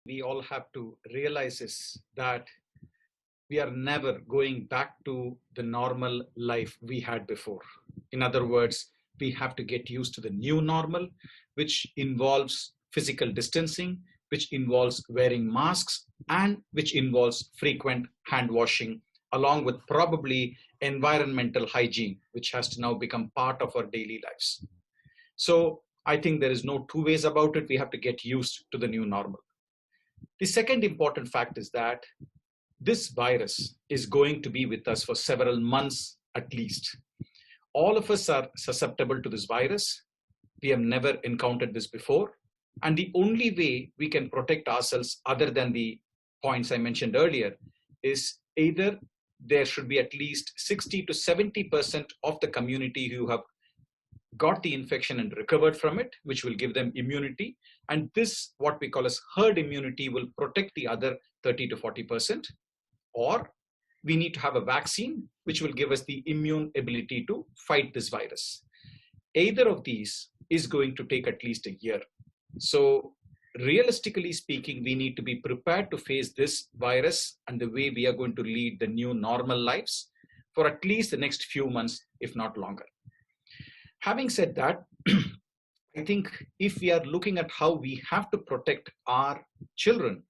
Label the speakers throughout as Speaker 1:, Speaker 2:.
Speaker 1: we all have to realize is that we are never going back to the normal life we had before. In other words, we have to get used to the new normal, which involves physical distancing, which involves wearing masks, and which involves frequent hand washing, along with probably environmental hygiene, which has to now become part of our daily lives. So I think there is no two ways about it. We have to get used to the new normal. The second important fact is that this virus is going to be with us for several months at least. All of us are susceptible to this virus. We have never encountered this before. And the only way we can protect ourselves, other than the points I mentioned earlier, is either there should be at least 60 to 70% of the community who have got the infection and recovered from it, which will give them immunity. And this, what we call as herd immunity, will protect the other 30 to 40%. Or we need to have a vaccine, which will give us the immune ability to fight this virus. Either of these is going to take at least a year. So realistically speaking, we need to be prepared to face this virus and the way we are going to lead the new normal lives for at least the next few months, if not longer. Having said that, I think if we are looking at how we have to protect our children,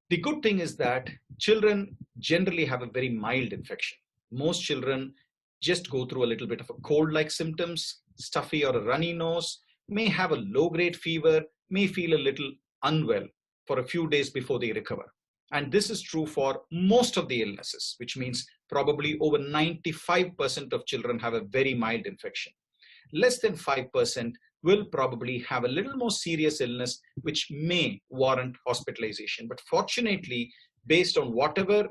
Speaker 1: the good thing is that children generally have a very mild infection. Most children just go through a little bit of a cold-like symptoms, stuffy or a runny nose, may have a low-grade fever, may feel a little unwell for a few days before they recover. And this is true for most of the illnesses, which means probably over 95% of children have a very mild infection. Less than 5% will probably have a little more serious illness, which may warrant hospitalization. But fortunately, based on whatever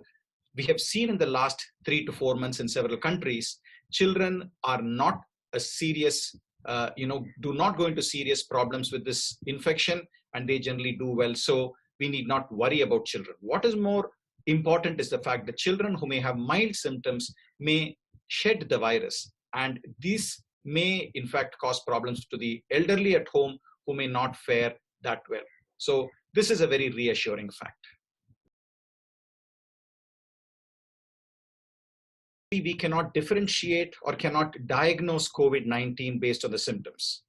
Speaker 1: we have seen in the last 3 to 4 months in several countries, children are not a serious, do not go into serious problems with this infection, and they generally do well. So we need not worry about children. What is more important is the fact that children who may have mild symptoms may shed the virus, and these may in fact cause problems to the elderly at home who may not fare that well. So this is a very reassuring fact. We cannot differentiate or cannot diagnose COVID-19 based on the symptoms.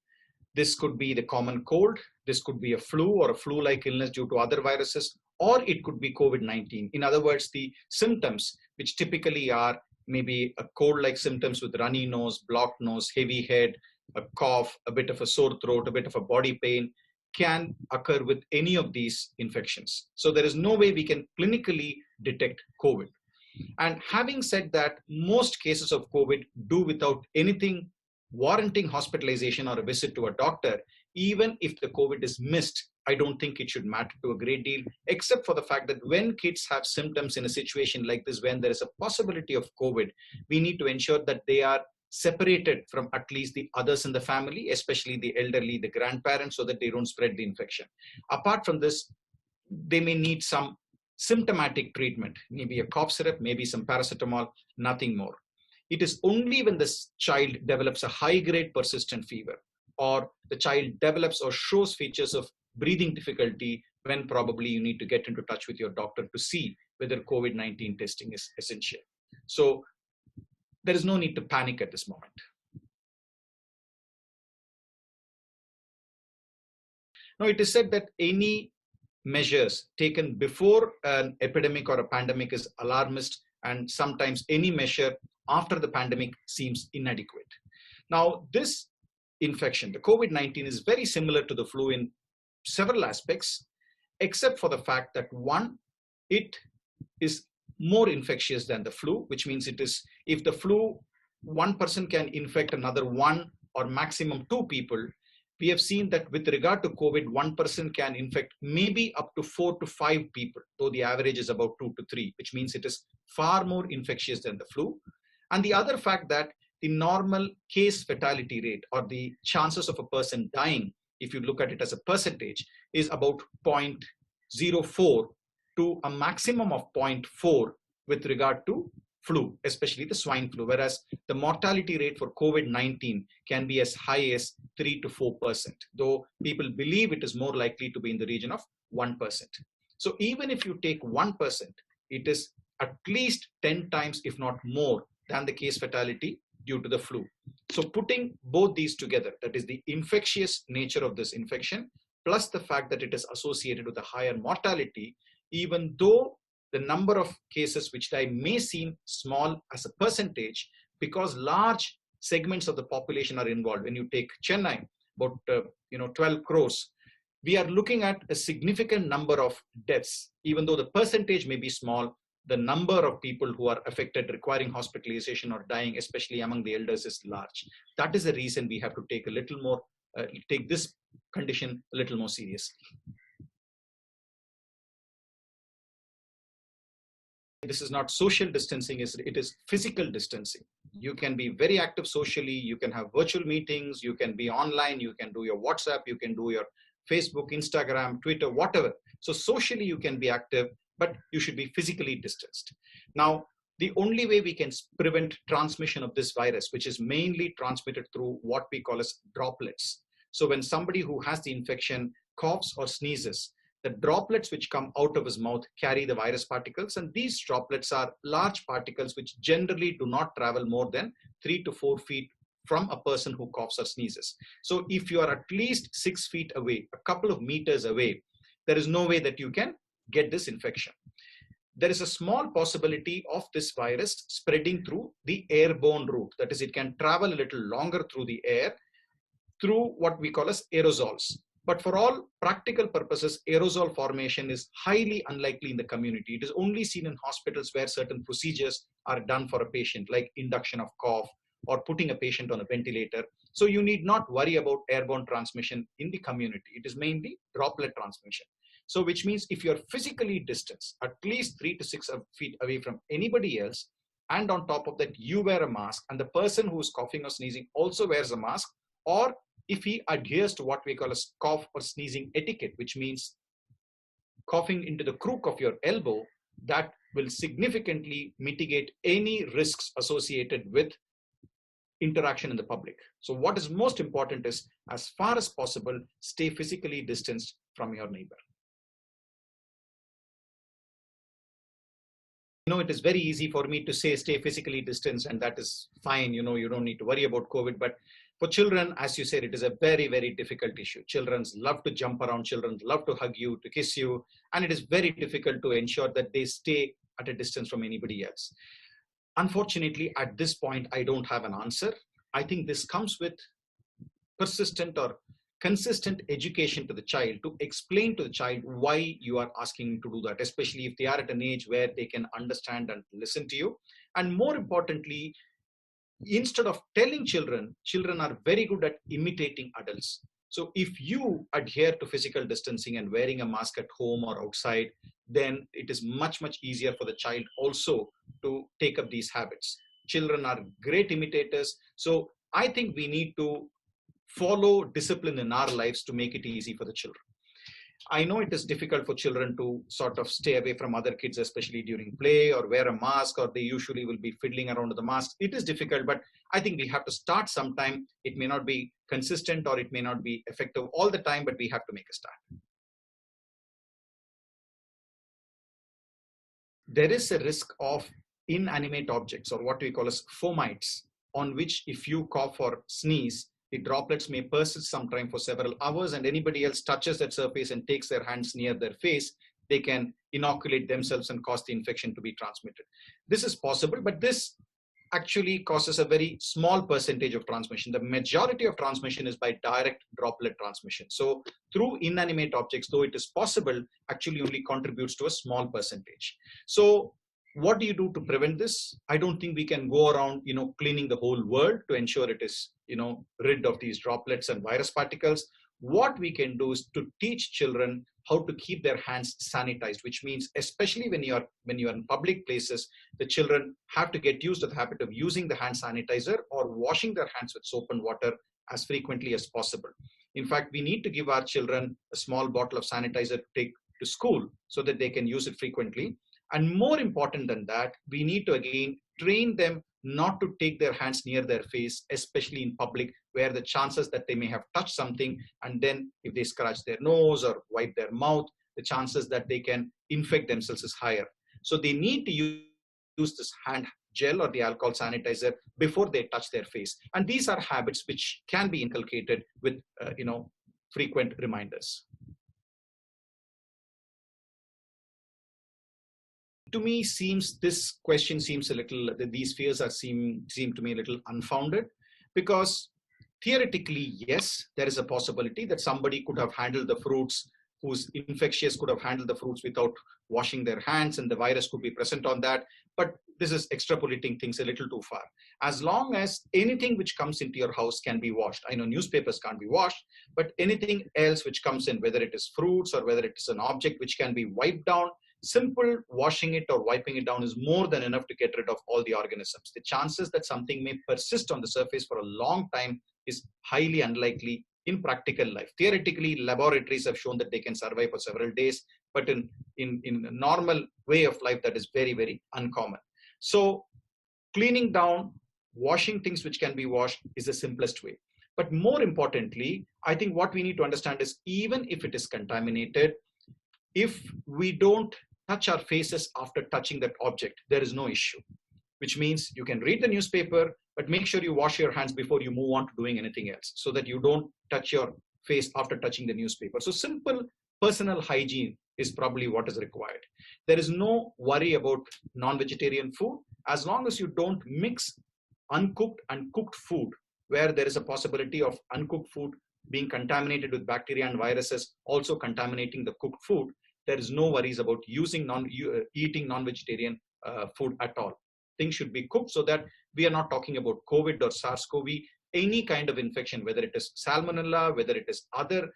Speaker 1: This could be the common cold, this could be a flu or a flu-like illness due to other viruses, or it could be COVID-19. In other words, the symptoms, which typically are maybe a cold-like symptoms with runny nose, blocked nose, heavy head, a cough, a bit of a sore throat, a bit of a body pain, can occur with any of these infections. So there is no way we can clinically detect COVID. And having said that, most cases of COVID do without anything warranting hospitalization or a visit to a doctor. Even if the COVID is missed, I don't think it should matter to a great deal, except for the fact that when kids have symptoms in a situation like this, when there is a possibility of COVID, we need to ensure that they are separated from at least the others in the family, especially the elderly, the grandparents, so that they don't spread the infection. Apart from this, they may need some symptomatic treatment, maybe a cough syrup, maybe some paracetamol, nothing more. It is only when this child develops a high-grade persistent fever, or the child develops or shows features of breathing difficulty, when probably you need to get into touch with your doctor to see whether COVID-19 testing is essential. So there is no need to panic at this moment. Now, it is said that any measures taken before an epidemic or a pandemic is alarmist, and sometimes any measure after the pandemic seems inadequate. Now, this infection, the COVID-19, is very similar to the flu in several aspects, except for the fact that one, it is more infectious than the flu, which means it is, if the flu, one person can infect another one or maximum 2 people, we have seen that with regard to COVID, one person can infect maybe up to 4 to 5 people, though the average is about 2 to 3, which means it is far more infectious than the flu. And the other fact that the normal case fatality rate, or the chances of a person dying, if you look at it as a percentage, is about 0.04 to a maximum of 0.4 with regard to flu, especially the swine flu, whereas the mortality rate for COVID-19 can be as high as 3 to 4%, though people believe it is more likely to be in the region of 1%. So even if you take 1%, it is at least 10 times, if not more, than the case fatality due to the flu. So putting both these together, that is the infectious nature of this infection, plus the fact that it is associated with a higher mortality, even though the number of cases which die may seem small as a percentage, because large segments of the population are involved. When you take Chennai, about 12 crores, we are looking at a significant number of deaths. Even though the percentage may be small, the number of people who are affected, requiring hospitalization or dying, especially among the elders, is large. That is the reason we have to take a little more, take this condition a little more seriously. This is not social distancing, it is physical distancing. You can be very active socially, you can have virtual meetings, you can be online, you can do your WhatsApp, you can do your Facebook, Instagram, Twitter, whatever. So socially you can be active, but you should be physically distanced. Now, the only way we can prevent transmission of this virus, which is mainly transmitted through what we call as droplets. So when somebody who has the infection coughs or sneezes, the droplets which come out of his mouth carry the virus particles, and these droplets are large particles which generally do not travel more than 3 to 4 feet from a person who coughs or sneezes. So if you are at least 6 feet away, a couple of meters away, there is no way that you can get this infection. There is a small possibility of this virus spreading through the airborne route. That is, it can travel a little longer through the air through what we call as aerosols. But for all practical purposes, aerosol formation is highly unlikely in the community. It is only seen in hospitals where certain procedures are done for a patient, like induction of cough or putting a patient on a ventilator. So you need not worry about airborne transmission in the community. It is mainly droplet transmission. So which means if you're physically distanced, at least 3 to 6 feet away from anybody else, and on top of that, you wear a mask, and the person who's coughing or sneezing also wears a mask, or if he adheres to what we call a cough or sneezing etiquette, which means coughing into the crook of your elbow, that will significantly mitigate any risks associated with interaction in the public. So what is most important is, as far as possible, stay physically distanced from your neighbor. It is very easy for me to say stay physically distanced, and that is fine. You don't need to worry about COVID. But for children, as you said, it is a very, very difficult issue. Children love to jump around. Children love to hug you, to kiss you. And it is very difficult to ensure that they stay at a distance from anybody else. Unfortunately, at this point, I don't have an answer. I think this comes with persistent or consistent education to the child, to explain to the child why you are asking to do that, especially if they are at an age where they can understand and listen to you. And more importantly, instead of telling children, children are very good at imitating adults. So if you adhere to physical distancing and wearing a mask at home or outside, then it is much, much easier for the child also to take up these habits. Children are great imitators. So I think we need to follow discipline in our lives to make it easy for the children. I know it is difficult for children to sort of stay away from other kids, especially during play, or wear a mask, or they usually will be fiddling around with the mask. It is difficult, but I think we have to start sometime. It may not be consistent or it may not be effective all the time, but we have to make a start. There is a risk of inanimate objects, or what we call as fomites, on which if you cough or sneeze, the droplets may persist sometime for several hours, and anybody else touches that surface and takes their hands near their face, they can inoculate themselves and cause the infection to be transmitted. This is possible, but this actually causes a very small percentage of transmission. The majority of transmission is by direct droplet transmission. So through inanimate objects, though it is possible, actually only contributes to a small percentage. So what do you do to prevent this? I don't think we can go around, cleaning the whole world to ensure it is, rid of these droplets and virus particles. What we can do is to teach children how to keep their hands sanitized, which means especially when you are in public places, the children have to get used to the habit of using the hand sanitizer or washing their hands with soap and water as frequently as possible. In fact, we need to give our children a small bottle of sanitizer to take to school so that they can use it frequently. And more important than that, we need to again train them not to take their hands near their face, especially in public, where the chances that they may have touched something, and then if they scratch their nose or wipe their mouth, the chances that they can infect themselves is higher. So they need to use this hand gel or the alcohol sanitizer before they touch their face. And these are habits which can be inculcated with, frequent reminders. To me, this question seems a little, these fears seem to me a little unfounded, because theoretically, yes, there is a possibility that somebody could have handled the fruits, who's infectious could have handled the fruits without washing their hands, and the virus could be present on that. But this is extrapolating things a little too far. As long as anything which comes into your house can be washed, I know newspapers can't be washed, but anything else which comes in, whether it is fruits or whether it is an object which can be wiped down, simple washing it or wiping it down is more than enough to get rid of all the organisms. The chances that something may persist on the surface for a long time is highly unlikely in practical life. Theoretically, laboratories have shown that they can survive for several days, but in a normal way of life, that is very, very uncommon. So cleaning down, washing things which can be washed is the simplest way. But more importantly, I think what we need to understand is, even if it is contaminated, if we don't touch our faces after touching that object, there is no issue. Which means you can read the newspaper, but make sure you wash your hands before you move on to doing anything else, so that you don't touch your face after touching the newspaper. So simple personal hygiene is probably what is required. There is no worry about non-vegetarian food, as long as you don't mix uncooked and cooked food, where there is a possibility of uncooked food being contaminated with bacteria and viruses, also contaminating the cooked food. There is no worries about eating non-vegetarian food at all. Things should be cooked, so that we are not talking about COVID or SARS-CoV, any kind of infection, whether it is salmonella, whether it is other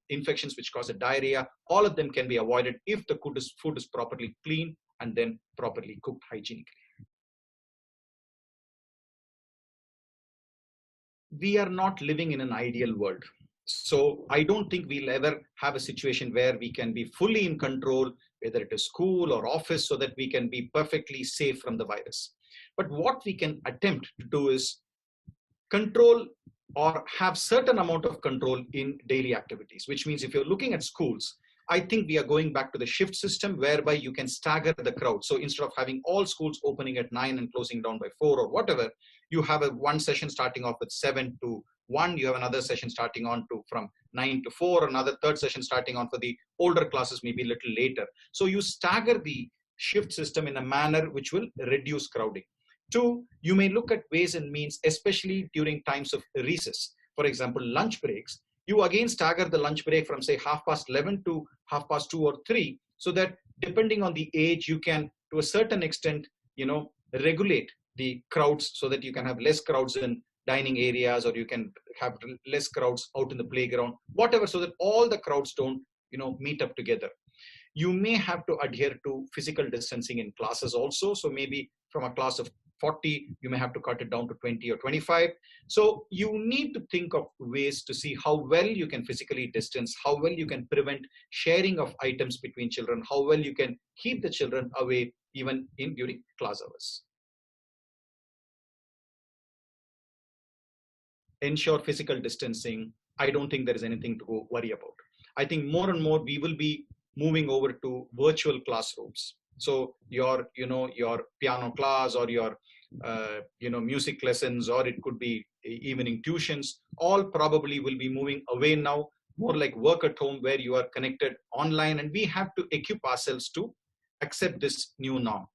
Speaker 1: infections which cause a diarrhea. All of them can be avoided if the food is properly cleaned and then properly cooked hygienically. We are not living in an ideal world. So I don't think we'll ever have a situation where we can be fully in control, whether it is school or office, so that we can be perfectly safe from the virus. But what we can attempt to do is control or have certain amount of control in daily activities, which means if you're looking at schools, I think we are going back to the shift system, whereby you can stagger the crowd. So instead of having all schools opening at 9 and closing down by 4 or whatever, you have one session starting off with 7 to 1, you have another session starting on to from 9 to 4, another third session starting on for the older classes, maybe a little later. So you stagger the shift system in a manner which will reduce crowding. 2, you may look at ways and means, especially during times of recess. For example, lunch breaks. You again stagger the lunch break from say 11:30 to 2:30 or 3, so that depending on the age, you can to a certain extent, regulate the crowds, so that you can have less crowds in dining areas, or you can have less crowds out in the playground, whatever, so that all the crowds don't, meet up together. You may have to adhere to physical distancing in classes also. So maybe from a class of 40, you may have to cut it down to 20 or 25. So you need to think of ways to see how well you can physically distance, how well you can prevent sharing of items between children, how well you can keep the children away even during class hours. Ensure physical distancing. I don't think there is anything to worry about. I think more and more we will be moving over to virtual classrooms. So your piano class, or your music lessons, or it could be evening tuitions, all probably will be moving away now, more like work at home, where you are connected online, and we have to equip ourselves to accept this new norm.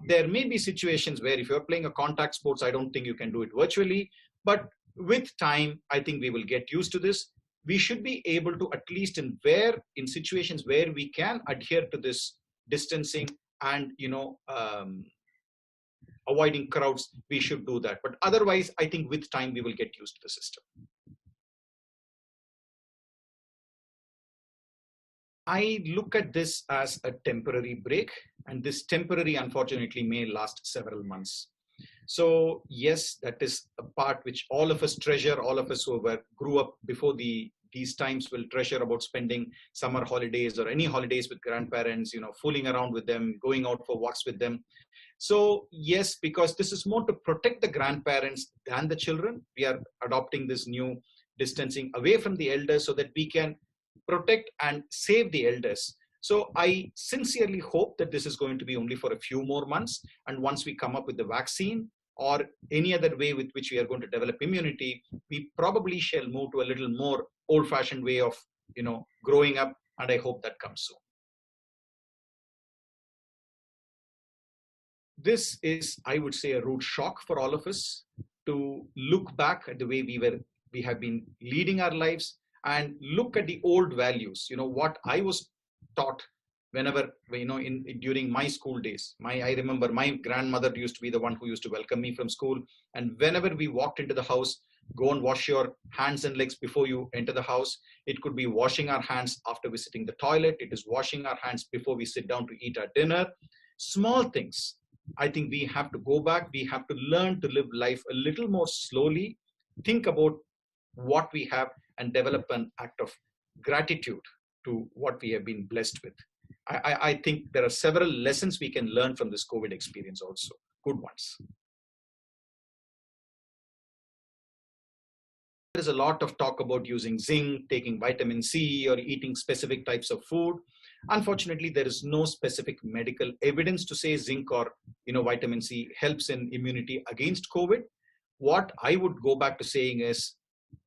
Speaker 1: There may be situations where if you're playing a contact sports, I don't think you can do it virtually, but with time, I think we will get used to this. We should be able to, at least in situations where we can adhere to this distancing and avoiding crowds, we should do that. But otherwise, I think with time we will get used to the system. I look at this as a temporary break, and this temporary, unfortunately, may last several months. So yes, that is a part which all of us treasure. All of us who grew up before these times will treasure about spending summer holidays or any holidays with grandparents, fooling around with them, going out for walks with them. So yes, because this is more to protect the grandparents than the children, we are adopting this new distancing away from the elders, so that we can protect and save the elders. So I sincerely hope that this is going to be only for a few more months. And once we come up with the vaccine or any other way with which we are going to develop immunity, we probably shall move to a little more old-fashioned way of, growing up. And I hope that comes soon. This is, I would say, a rude shock for all of us to look back at the way we have been leading our lives and look at the old values. What I was taught whenever, during my school days. I remember my grandmother used to be the one who used to welcome me from school. And whenever we walked into the house, go and wash your hands and legs before you enter the house. It could be washing our hands after visiting the toilet. It is washing our hands before we sit down to eat our dinner. Small things. I think we have to go back. We have to learn to live life a little more slowly, think about what we have, and develop an act of gratitude to what we have been blessed with. I think there are several lessons we can learn from this COVID experience also, good ones. There's a lot of talk about using zinc, taking vitamin C, or eating specific types of food. Unfortunately, there is no specific medical evidence to say zinc or vitamin C helps in immunity against COVID. What I would go back to saying is,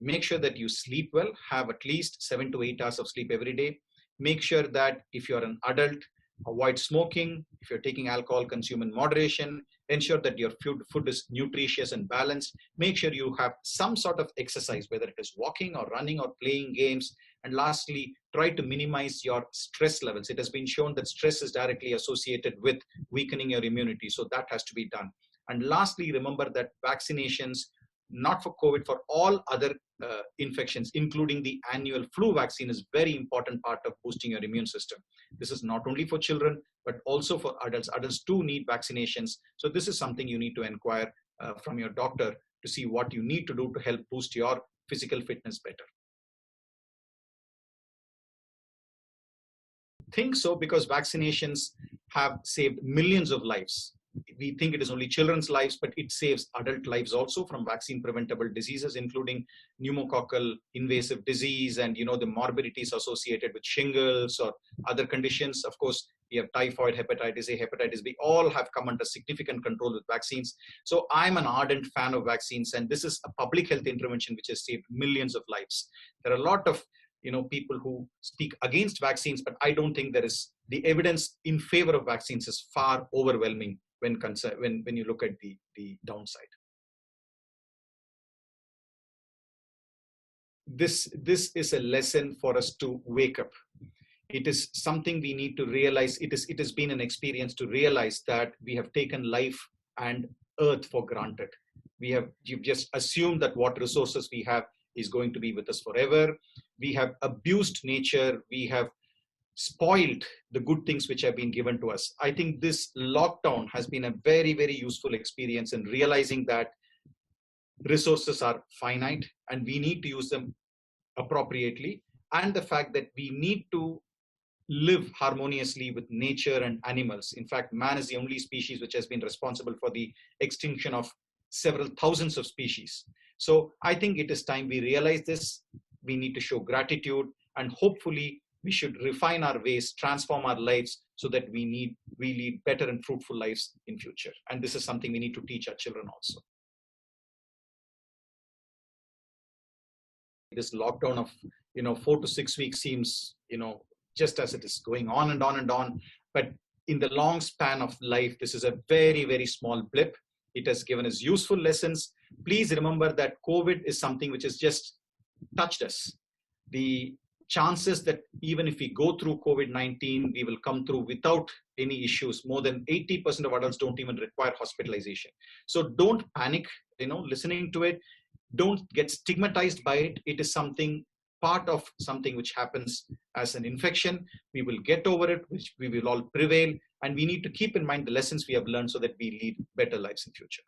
Speaker 1: make sure that you sleep well, have at least 7 to 8 hours of sleep every day. Make sure that if you're an adult, avoid smoking. If you're taking alcohol, consume in moderation. Ensure that your food is nutritious and balanced. Make sure you have some sort of exercise, whether it is walking or running or playing games. And lastly, try to minimize your stress levels. It has been shown that stress is directly associated with weakening your immunity. So that has to be done. And lastly, remember that vaccinations, not for COVID, for all other infections, including the annual flu vaccine, is very important part of boosting your immune system. This is not only for children, but also for adults. Adults too need vaccinations. So this is something you need to inquire from your doctor to see what you need to do to help boost your physical fitness better. I think so, because vaccinations have saved millions of lives. We think it is only children's lives, but it saves adult lives also from vaccine preventable diseases, including pneumococcal invasive disease and the morbidities associated with shingles or other conditions. Of course, we have typhoid, hepatitis A, hepatitis B, all have come under significant control with vaccines. So I'm an ardent fan of vaccines, and this is a public health intervention which has saved millions of lives. There are a lot of people who speak against vaccines, but I don't think the evidence in favor of vaccines is far overwhelming when you look at the downside. This is a lesson for us to wake up. It is something we need to realize. It has been an experience to realize that we have taken life and earth for granted. You've just assumed that what resources we have is going to be with us forever. We have abused nature. We have spoiled the good things which have been given to us. I think this lockdown has been a very, very useful experience in realizing that resources are finite and we need to use them appropriately, and the fact that we need to live harmoniously with nature and animals. In fact, man is the only species which has been responsible for the extinction of several thousands of species. So I think it is time we realize this. We need to show gratitude, and hopefully we should refine our ways, transform our lives so that we lead better and fruitful lives in future. And this is something we need to teach our children also. This lockdown of 4 to 6 weeks seems, just as it is going on and on and on. But in the long span of life, this is a very, very small blip. It has given us useful lessons. Please remember that COVID is something which has just touched us. The chances that even if we go through COVID-19, we will come through without any issues. More than 80% of adults don't even require hospitalization. So don't panic, listening to it. Don't get stigmatized by it. It is part of something which happens as an infection. We will get over it, which we will all prevail. And we need to keep in mind the lessons we have learned so that we lead better lives in future.